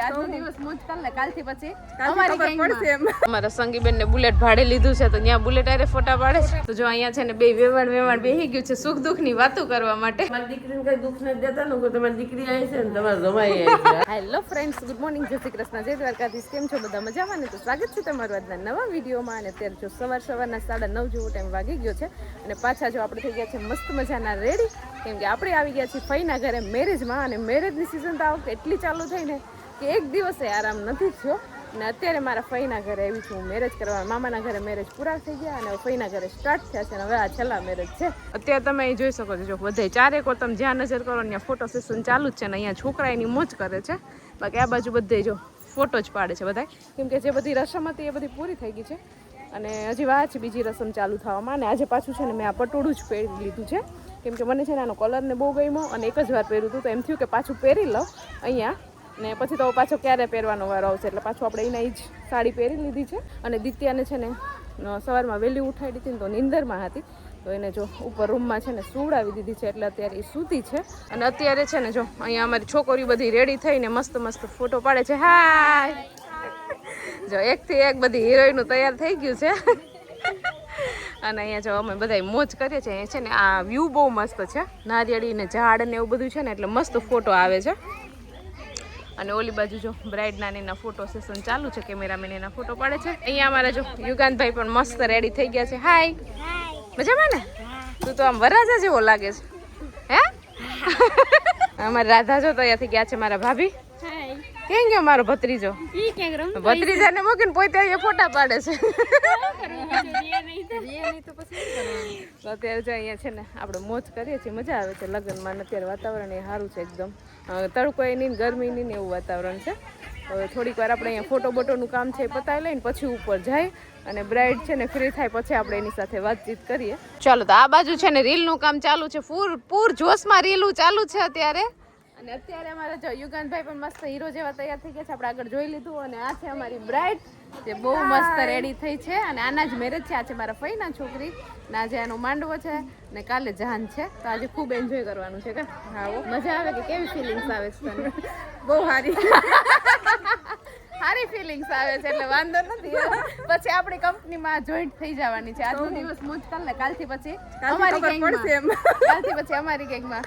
આજનો દિવસ મોજ કર લે, કાલથી પછી અમારી ગેંગમાં અમારા સંગીબેન ને બુલેટ ભાડે લીધું છે તો ત્યાં બુલેટ આરે ફોટા પાડે છે. તો જો અહીંયા છે ને બે વેવાણ બેહી ગયું છે સુખ દુઃખ ની વાતો કરવા માટે. મારી દીકરીને કઈ દુઃખ નથી દેતા ને કે તમારી દીકરી આવી છે ને તમારા જમાઈ આવી છે. હેલો ફ્રેન્ડ્સ, ગુડ મોર્નિંગ, જય શ્રી કૃષ્ણ, જય દ્વારકાધીશ. કેમ છો બધા મજામાં ને? તો સ્વાગત છે તમારું આજના નવા વિડીયોમાં. અને અત્યારે જો સવારના 9:30 જેવો ટાઈમ વાગી ગયો છે અને પાછા જો આપણે થઈ ગયા છે મસ્ત મજાના રેડી, કેમ કે આપણે આવી ગયા છીએ ફઈના ઘરે મેરેજમાં. અને મેરેજની સિઝન તો આ વખતે એટલી ચાલુ થઈ ને કે એક દિવસે આરામ નથી થયો. અને અત્યારે મારા ફઈના ઘરે આવી છું મેરેજ કરવા. મામાના ઘરે મેરેજ પૂરા થઈ ગયા અને ફઈના ઘરે સ્ટાર્ટ થયા છે અને હવે આ છેલ્લા મેરેજ છે. અત્યારે તમે અહીં જોઈ શકો છો, જો બધે ચારે કોર તમે જ્યાં નજર કરો ત્યાં ફોટો સેશન ચાલુ જ છે ને અહીંયા છોકરા એની મોજ કરે છે. બાકી આ બાજુ બધે જો ફોટો જ પાડે છે બધા, કેમ કે જે બધી રસમ હતી એ બધી પૂરી થઈ ગઈ છે અને હજી વાર છે બીજી રસમ ચાલુ થવામાં. અને આજે પાછું છે ને મેં આ પટોળું જ પહેરી લીધું છે, કેમ કે મને છે ને આનો કલર ને બહુ ગમ્યો અને એક જ વાર પહેર્યું હતું તો એમ થયું કે પાછું પહેરી લઉં અહીંયા, ને પછી તો પાછો ક્યારે પહેરવાનો વારો આવશે એટલે પાછું આપણે એના જ સાડી પહેરી લીધી છે. અને દિત્યાને છે ને સવારમાં વહેલી ઉઠાડી હતી ને તો નીંદરમાં હતી તો એને જો ઉપર રૂમમાં છે ને સુવડાવી દીધી છે એટલે અત્યારે એ સૂતી છે. અને અત્યારે છે ને જો અહીંયા અમારી છોકરીઓ બધી રેડી થઈને મસ્ત મસ્ત ફોટો પાડે છે. હાય જો એકથી એક બધી હિરોઈનો તૈયાર થઈ ગયું છે. અને અહીંયા જો અમે બધા મોજ કરીએ છીએ. છે ને આ વ્યૂ બહુ મસ્ત છે, નારિયેળી ને ઝાડ ને એવું બધું છે ને એટલે મસ્ત ફોટો આવે છે. અને ઓલી બાજુ જો બ્રાઇડના એના ફોટો સેશન ચાલુ છે, કેમેરામેન એના ફોટો પાડે છે. અહીંયા અમારા જો યુગાનભાઈ પણ મસ્ત રેડી થઈ ગયા છે. હાય, મજામાં ને? તું તો આમ વરાજા જેવો લાગે છે. હે અમારી રાધા જો તૈયાર થઈ ગયા છે. મારા ભાભી કેમ ગયો મારો ભત્રીજો? ભત્રીજાને મૂકીને પોતે અહીંયા ફોટા પાડે છે. અત્યારે જો અહીંયા છે ને આપણે મોજ કરીએ છીએ, મજા આવે છે લગ્નમાં. અત્યારે વાતાવરણ એ સારું છે એકદમ, તડકો એ નહીં ગરમી નહીં એવું વાતાવરણ છે. હવે થોડીક વાર આપણે અહીંયા ફોટો બોટોનું કામ છે એ પતાવી લઈને પછી ઉપર જાય અને બ્રાઇડ છે ને ફ્રી થાય પછી આપણે એની સાથે વાતચીત કરીએ. ચાલો, તો આ બાજુ છે ને રીલનું કામ ચાલુ છે, પૂર જોશમાં રીલું ચાલુ છે અત્યારે. અને અત્યારે અમારા જો યુગાનભાઈ પણ મસ્ત હીરો જેવા તૈયાર થઈ ગયા છે, આપણે આગળ જોઈ લીધું. અને આ છે અમારી બ્રાઇડ જે બહુ મસ્ત રેડી થઈ છે અને આના જ મેરેજ છે. આ છે મારા ફઈના છોકરી ને આજે આનો માંડવો છે ને કાલે જાન છે, તો આજે ખૂબ એન્જોય કરવાનું છે. હા, મજા આવે કે કેવી ફિલિંગ્સ આવે છે તને? બહુ સારી સારી ફિલિંગ્સ આવે છે એટલે વાંધો નથી. પછી આપણી કંપનીમાં જોઈન્ટ થઈ જવાની છે. આજનો દિવસ મોજ કર લે, કાલથી પછી અમારી ગેંગમાં, કાલથી પછી અમારી ગેંગમાં.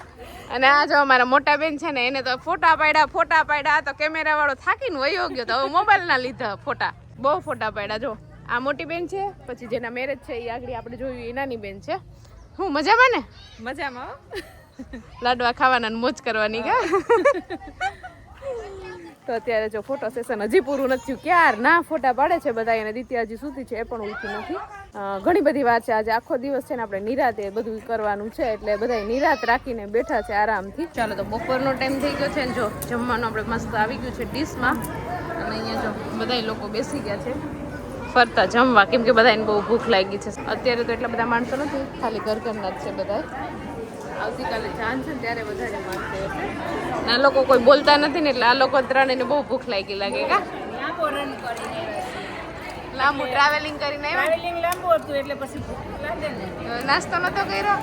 અને આ જો અમારા મોટા બેન છે ને એને તો ફોટા પાડ્યા તો કેમેરા વાળો થાકીને વયો ગયો તો હવે મોબાઈલ ના લીધા ફોટા, બહુ ફોટા પાડ્યા. જો આ મોટી બેન છે, પછી જેના મેરેજ છે એ આગળ આપણે જોયું એ નાની બેન છે. હું મજામાં ને? મજામાં, લાડવા ખાવાના મોજ કરવાની કા. તો અત્યારે જો ફોટો સેશન હજી પૂરું નથી થયું, ક્યાર ના ફોટા પાડે છે બધા. એને દિત્યા હજી સૂતી છે, એ પણ ઉઠી નથી. ઘણી બધી વાર છે, આજે આખો દિવસ છે ને આપણે નિરાતે બધું કરવાનું છે એટલે બધા નિરાત રાખીને બેઠા છે આરામથી. ચાલો, તો બપોરનો ટાઈમ થઈ ગયો છે ને જો જમવાનું આપણે મસ્ત આવી ગયું છે ડીશમાં. અને અહીંયા જો બધા લોકો બેસી ગયા છે ફરતા જમવા, કેમ કે બધાને બહુ ભૂખ લાગી છે. અત્યારે તો એટલા બધા માણસો નથી, ખાલી ઘરના જ છે બધા. આવતીકાલે જાન છે ને ત્યારે વધારે માણસો હશે. આ લોકો કોઈ બોલતા નથી ને એટલે આ લોકો ત્રણેયને બહુ ભૂખ લાગી લાગે કા. લાંબુ ટ્રાવેલિંગ કરીને આવ્યા, લાંબુ હતું એટલે પછી ભૂખ લાગે ને. નાસ્તો નતો કર્યો?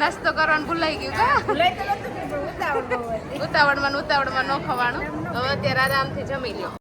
નાસ્તો કરવાનું ભૂલાઈ ગયું કા. ઉતાવળમાં ન ખવાનું. હવે અત્યારે આરામથી જમી લ્યો.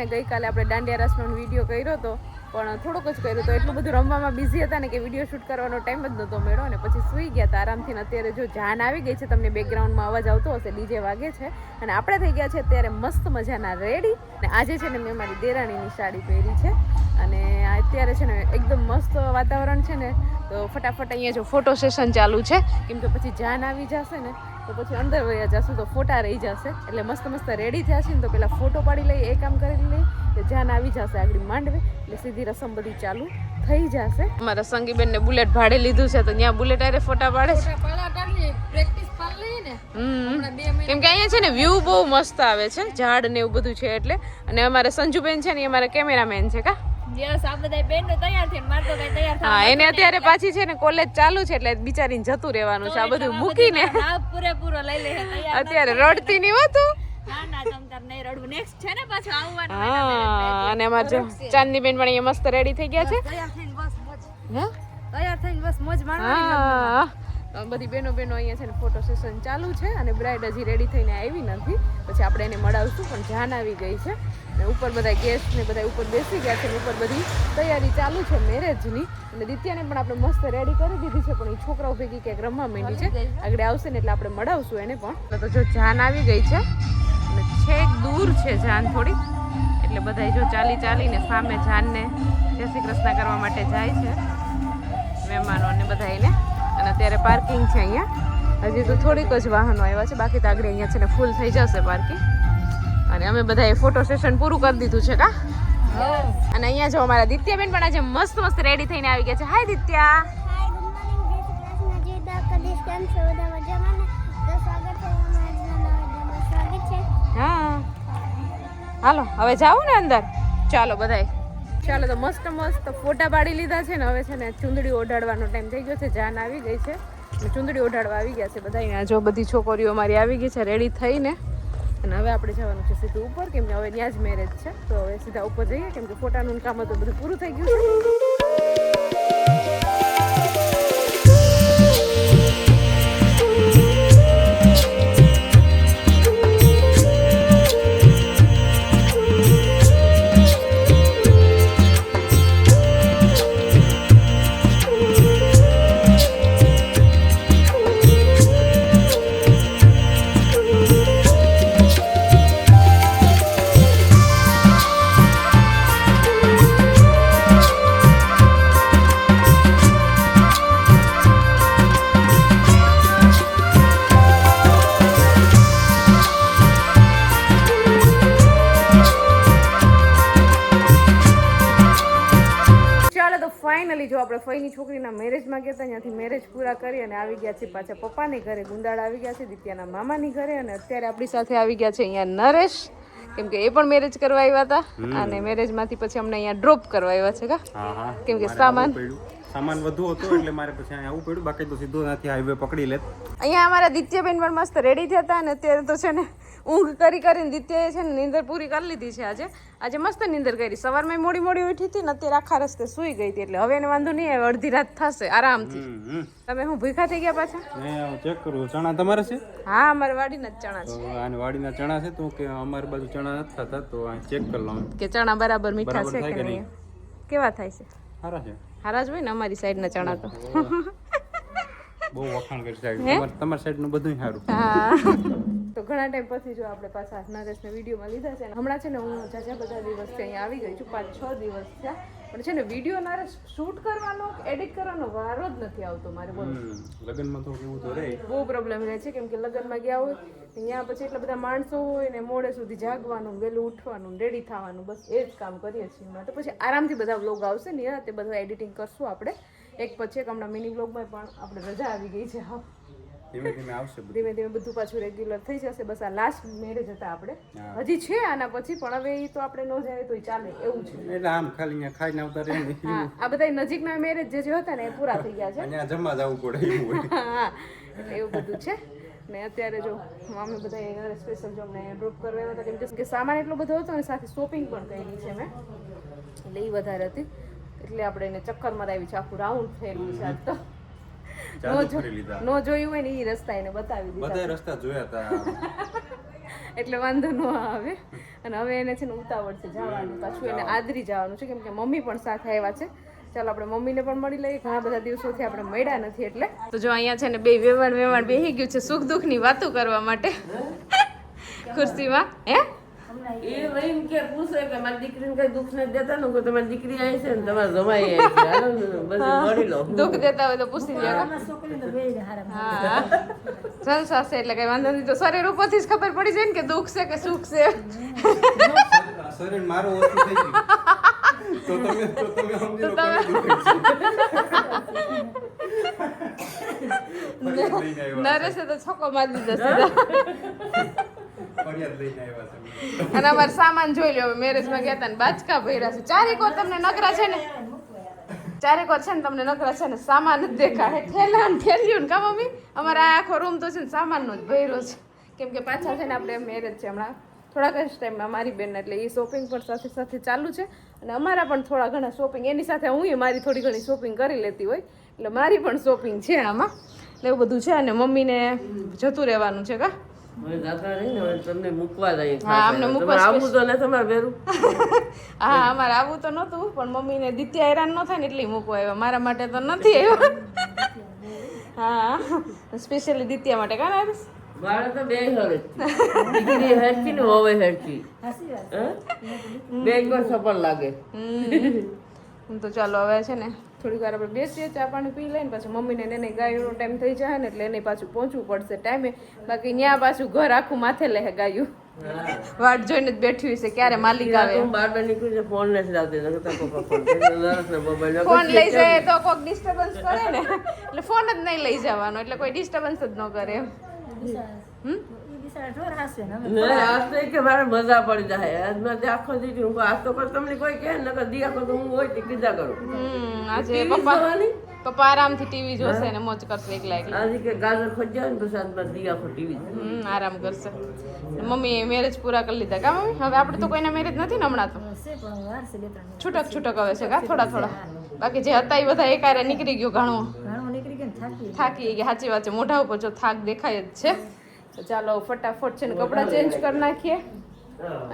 ને ગઈકાલે આપણે દાંડિયા રસનો વિડીયો કર્યો હતો પણ થોડોક જ કર્યો તો એટલું બધું રમવામાં બિઝી હતા ને કે વિડીયો શૂટ કરવાનો ટાઈમ જ નહોતો મળ્યો અને પછી સૂઈ ગયા હતા આરામથી. ને અત્યારે જો જાન આવી ગઈ છે, તમને બેકગ્રાઉન્ડમાં અવાજ આવતો હશે, ડીજે વાગે છે અને આપણે થઈ ગયા છે અત્યારે મસ્ત મજાના રેડી. અને આજે છે ને મેં મારી દેરાણીની સાડી પહેરી છે અને અત્યારે છે ને એકદમ મસ્ત વાતાવરણ છે ને, તો ફટાફટ અહીંયા જો ફોટો સેશન ચાલુ છે કેમ કે પછી જાન આવી જશે ને તો પછી અંદર વયા જશું તો ફોટા રહી જશે. એટલે મસ્ત મસ્ત રેડી થયા છે ને તો પેલા ફોટો પાડી લઈએ, એ કામ કરી લઈએ કે જાન આવી જશે આગળ માંડવે એટલે સીધી રસમ બધી ચાલુ થઈ જશે. અમારા સંગીબેન ને બુલેટ ભાડે લીધું છે તો ત્યાં બુલેટ આરે ફોટા પાડે છે. કેમ કે અહીંયા છે ને વ્યૂ બહુ મસ્ત આવે છે, ઝાડ ને એવું બધું છે એટલે. અને અમારા સંજુબેન છે ને એ અમારા કેમેરામેન છે કા. હા, એને અત્યારે પાછી છે ને કોલેજ ચાલુ છે એટલે બિચારીને જતું રહેવાનું છે આ બધું મૂકીને. અત્યારે રડતી નહીં હોતું. અને અમારે જો ચાંદની બેન પણ અહીંયા મસ્ત રેડી થઈ ગયા છે. બધી બેનો અહીંયા છે ને ફોટો સેશન ચાલુ છે અને બ્રાઇડ હજી રેડી થઈને આવી નથી, પછી આપણે એને મળાવશું. પણ જાન આવી ગઈ છે અને ઉપર બધા ગેસ્ટ ને બધા ઉપર બેસી ગયા છે, ઉપર બધી તૈયારી ચાલુ છે મેરેજની. અને દિત્યાને પણ આપણે મસ્ત રેડી કરી દીધી છે પણ એ છોકરાઓ ભેગી ક્યાંક રમવા માંડી છે, આગળ આવશે ને એટલે આપણે મળાવશું એને પણ. તો જો જાન આવી ગઈ છે અને છેક દૂર છે જાન થોડી, એટલે બધા જો ચાલીને સામે જાનને જય શ્રી કૃષ્ણ કરવા માટે જાય છે મહેમાનો અને બધા એને. અને અત્યારે પાર્કિંગ છે અહીંયા, હજી તો થોડીક જ વાહનો આવ્યા છે, બાકી તો આગળ અહીંયા છે ને ફૂલ થઈ જશે પાર્કિંગ. અને અમે બધાએ ફોટો સેશન પૂરું કરી દીધું છે કા. અને અહીંયા જો અમારા દિત્યાબેન પણ આજે મસ્ત મસ્ત રેડી થઈને આવી ગયા છે. હાય દિત્યા. હા હાલો હવે જાવ ને અંદર. ચાલો બધાય ચાલો. તો મસ્ત મસ્ત ફોટા પાડી લીધા છે ને હવે છે ને ચુંદડી ઓઢાડવાનો ટાઈમ થઈ ગયો છે. જાન આવી ગઈ છે અને ચુંદડી ઓઢાડવા આવી ગયા છે બધા. જો બધી છોકરીઓ મારી આવી ગઈ છે રેડી થઈને. અને હવે આપણે જવાનું છે સીધું ઉપર કેમ કે હવે ત્યાં જ મેરેજ છે, તો હવે સીધા ઉપર જઈએ કેમ કે ફોટાનું કામ હતું બધું પૂરું થઈ ગયું છે. ફાઇનલી જો આપણે ફઈની છોકરીના મેરેજમાં ગયા હતા, ત્યાંથી મેરેજ પૂરા કરી અને આવી ગયા છે પાછા પપ્પાની ઘરે. ગુંદાળ આવી ગયા છે દિત્યાના મામાની ઘરે. અને અત્યારે આપણી સાથે આવી ગયા છે અહીંયા નરેશ, કેમ કે એ પણ મેરેજ કરવા આવ્યા હતા અને મેરેજમાંથી પછી અમને અહીંયા ડ્રોપ કરવા આવ્યા છે કા. કેમ કે સામાન વધુ હતો એટલે મારે પછી અહીંયા આવવું પડ્યું, બાકી તો સીધો ત્યાંથી હાઈવે પકડી લેત. અહીંયા અમારા દિત્યાબેન પણ મસ્ત રેડી થયા હતા અને અત્યારે તો છે ને ઊંઘ કરીને દિત્યાએ છે ને નીંદર પૂરી કરી લીધી છે. આજે મસ્ત નીંદર કરી, સવારમાં મોડી ઉઠી હતી ને અત્યારે આખા રસ્તે સૂઈ ગઈ હતી એટલે હવે એને વાંધો નહીં આવે, અડધી રાત થશે આરામથી. તમે હું ભૂખા થઈ ગયા પાછા? મેં ચેક કરું. ચણા તમારે છે? હા, અમારે વાડીના જ ચણા છે. આને વાડીના ચણા છે તો કે અમારી બાજુ ચણા નથી થતા, તો આ ચેક કરી લઉં કે ચણા બરાબર મીઠા છે કે નહીં. કેવા થાય છે? સારા છે. સારા જ હોય ને અમારી સાઈડના ચણા તો. બહુ વખાણ કરી સાઈડ, તમારી સાઈડનું બધું સારું. હા. તો ઘણા ટાઈમ પછી જો આપણે પાછા નરેશને વિડીયોમાં લીધા છે. હમણાં છે ને હું જાજા બધા દિવસથી અહીંયા આવી ગઈ છું, 5-6 દિવસ થયા, પણ છે ને વિડીયો નરેશ શૂટ કરવાનો એડિટ કરવાનો વારો જ નથી આવતો મારે. બોલો લગ્નમાં તો કેવું તો રહે, બહુ પ્રોબ્લેમ રહે છે કેમ કે લગ્નમાં ગયા હોય ત્યાં પછી એટલા બધા માણસો હોય ને મોડે સુધી જાગવાનું, વહેલું ઉઠવાનું, રેડી થવાનું, બસ એ જ કામ કરીએ છીએ. તો પછી આરામથી બધા વ્લોગ આવશે ને તે બધા એડિટિંગ કરશું આપણે એક પછી એક. હમણાં મિની વ્લોગમાં પણ આપણે રજા આવી ગઈ છે. હા, ધીમે ધીમે આવશે, ધીમે ધીમે બધું પાછું રેગ્યુલર થઈ જશે. બસ આ લાસ્ટ મેરેજ હતા આપણે, હજી છે આના પછી પણ હવે એ તો આપણે ન જાય તો ચાલે એવું છે. એટલે આમ ખાલી અહીંયા ખાઈને આવતા રહે ને. હા, આ બધા નજીકના મેરેજ જે હતા ને એ પૂરા થઈ ગયા છે, અહીંયા જમવા જવું પડે એવું હોય. હા, એટલે એવું બધું છે. ને અત્યારે જો અમે બધા સ્પેશિયલ જો અમને ડ્રોપ કરવા આવ્યા હતા કેમ કે સામાન એટલો બધો હતો અને સાથે શોપિંગ પણ કરી છે મેં, એટલે એ વધારે હતી એટલે આપણે એને ચક્કર મરાવી છે, આખું રાઉન્ડ ફેરવું છે. આજ તો નો જોયું હોય ને એ રસ્તા એને બતાવી દીધા. બધા રસ્તા જોયા હતા એટલે વાંધો ન આવે. અને હવે એને છે ને ઉતાવળ છે જવાનું, પાછું એને આદરી જવાનું છે કેમ કે મમ્મી પણ સાથે આવ્યા છે. ચાલો આપણે મમ્મીને પણ મળી લઈએ, ઘણા બધા દિવસોથી આપણે મળ્યા નથી એટલે. તો જો અહીંયા છે ને બે વેવાણ બેસી ગયું છે સુખ દુઃખની વાતો કરવા માટે ખુરશીમાં. હે એ વહીને કે પૂછે કે મારી દીકરીને કઈ દુઃખ નથી દેતા ને, તમારી દીકરી આવી છે ને તમારે જમાઈ આવી છે, હાલો ને બધું મળી લો. દુઃખ દેતા હોય તો પૂછી લ્યો. હા જલસા છે એટલે કઈ વાંધો નહીં. તો શરીર ઉપરથી જ ખબર પડી જાય ને કે દુઃખ છે કે સુખ છે. શરીર મારું ઓછું થઈ ગયું તો તમે સમજી લો કોને દુઃખ છે. નરેશે તો છક્કો મારી દીધો સીધા. ફરિયાદ લઈને આવ્યા છે. અને અમારે સામાન જોઈ લો, મેરેજમાં ગયા હતા ને બાચકા ભર્યા છે. ચારેક વાર તમને નકરા છે ને, ચારેક વાર છે ને તમને નકરા છે ને સામાન જ દેખાય. ઠેલા ને ઠેલ્યું ને કા મમ્મી, અમારા આખો રૂમ તો છે ને સામાનનો જ ભર્યો છે. કેમ કે પાછા છે ને આપણે મેરેજ છે હમણાં થોડાક જ ટાઈમમાં મારી બેન, એટલે એ શોપિંગ પણ સાથે સાથે ચાલુ છે. અને અમારા પણ થોડા ઘણા શોપિંગ, એની સાથે હું મારી થોડી ઘણી શોપિંગ કરી લેતી હોય, એટલે મારી પણ શોપિંગ છે આમાં. એટલે એવું બધું છે. અને મમ્મીને જતું રહેવાનું છે કા. હવે જાતા નહીં ને, હવે તમને મૂકવા જાય. હા, અમને મૂકવા આવું તો ને તમારે ભેરું. હા અમારે આવું તો નહોતું, પણ મમ્મીને દિત્યા હેરાન ન થાય ને એટલે મૂકવા આવ્યા. મારા માટે તો નથી આવ્યા. હા સ્પેશિયલી દિત્યા માટે કા નારેશ. બાળક તો બે હરે દીકરી હેરકી ને હોવે હેરકી બે એકવાર સફળ લાગે. તો ચાલો હવે છે ને થોડીક વાર આપણે બેસીએ, ચા પાણી પી લઈને પાછું મમ્મીને એને ગાયનો ટાઈમ થઈ જાય ને એટલે એને પાછું પહોંચવું પડશે ટાઈમે. બાકી ત્યાં પાછું ઘર આખું માથે લે ગાયું, વાટ જોઈને જ બેઠી છે ક્યારે માલિક આવે. બાર બાર નીકળી ફોન નથી લાવતી, ફોન લઈ જાય તો કોઈક ડિસ્ટર્બન્સ કરે ને, એટલે ફોન જ નહીં લઈ જવાનો, એટલે કોઈ ડિસ્ટર્બન્સ જ ન કરે એમ. મજા પડી જાય આજમાં આખો દીધી હું આજ તો તમને કોઈ કહે ને દી આખો તો હું હોય કીધા કરું. આજે પપ્પા આરામથી ટીવી જોશે ને મોજ કરશે એકલા એકલા. આજે કે ગાજર ખોજ્યા ને પછી આજમાં દી આખો ટીવી આરામ કરશે. મમ્મી મેરેજ પૂરા કરી લીધા કા મમ્મી? હવે આપણે તો કોઈના મેરેજ નથી ને હમણાં તો, છૂટક છૂટક હવે છે કા થોડા થોડા. બાકી જે હતા એ બધા એકારે નીકળી ગયો, ઘણું થાકી ગયા. સાચી વાત છે, મોઢા ઉપર જો થાક દેખાય જ છે. તો ચાલો ફટાફટ છે ને કપડાં ચેન્જ કરી નાખીએ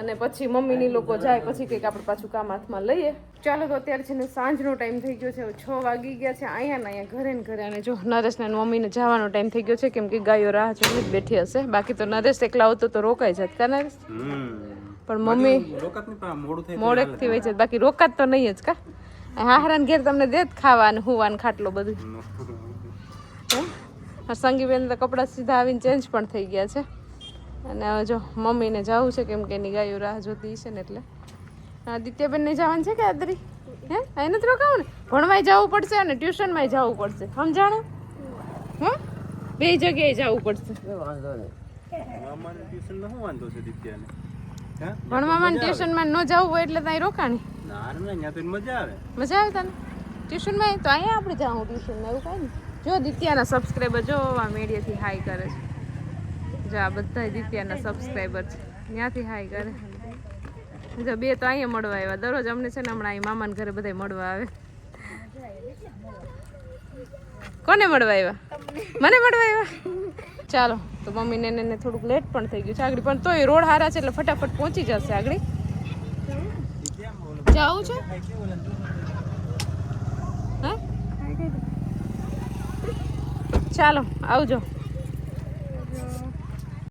અને પછી મમ્મીની લોકો જાય પછી કંઈક આપણે પાછું કામ હાથમાં લઈએ. ચાલો તો અત્યારે છે ને સાંજનો ટાઈમ થઈ ગયો છે, 6 વાગી ગયા છે. અહીંયા ને અહીંયા ઘરે ને ઘરે. અને જો નરેશને મમ્મીને જવાનો ટાઈમ થઈ ગયો છે કેમ કે ગાયો રાહ જોઈને જ બેઠી હશે. બાકી તો નરેશ એકલા આવતો તો રોકાઈ જાત કા નરેશ? પણ મમ્મી મોડેકથી વહી જાય, બાકી રોકાત તો નહીં જ કા. હાહરાન ઘેર તમને દે જ ખાવાનું હુવાનું ખાટલો બધું. સંગીબેન તો કપડાં સીધા આવીને ચેન્જ પણ થઈ ગયા છે. અને હવે જો મમ્મીને જવું છે કેમ કે એની ગાયો રાહ જોતી છે ને એટલે. દિત્યાબેનને જવાનું છે કે આદરી? હે અહીં નથી રોકાવું ને? ભણવાય જવું પડશે અને ટ્યુશનમાં જવું પડશે, સમજાણું? હા બે જગ્યાએ જવું પડશે. ભણવામાં ટ્યુશનમાં ન જવું હોય એટલે ત્યાં રોકાણી મજા આવે તને ટ્યુશનમાં? તો અહીંયા આપણે જાઉં ટ્યુશનમાં, એવું કાંઈ નહીં. જો દિત્યાના સબસ્ક્રાઈબર જો આ મેડિયાથી હાઈ કરે છે. જો આ બધા દિત્યાના સબસ્ક્રાઈબર છે, ત્યાંથી હાઈ કરે. જો બે તો અહીંયા મળવા આવ્યા. દરરોજ અમને છે ને હમણાં અહીં મામાના ઘરે બધા મળવા આવે. કોને મળવા આવ્યા? મને મળવા આવ્યા. ચાલો તો મમ્મીને એને થોડુંક લેટ પણ થઈ ગયું છે આગળ, પણ તોય રોડ સારા છે એટલે ફટાફટ પહોંચી જશે આગળ. જાવું છે હા? ચાલો આવજો.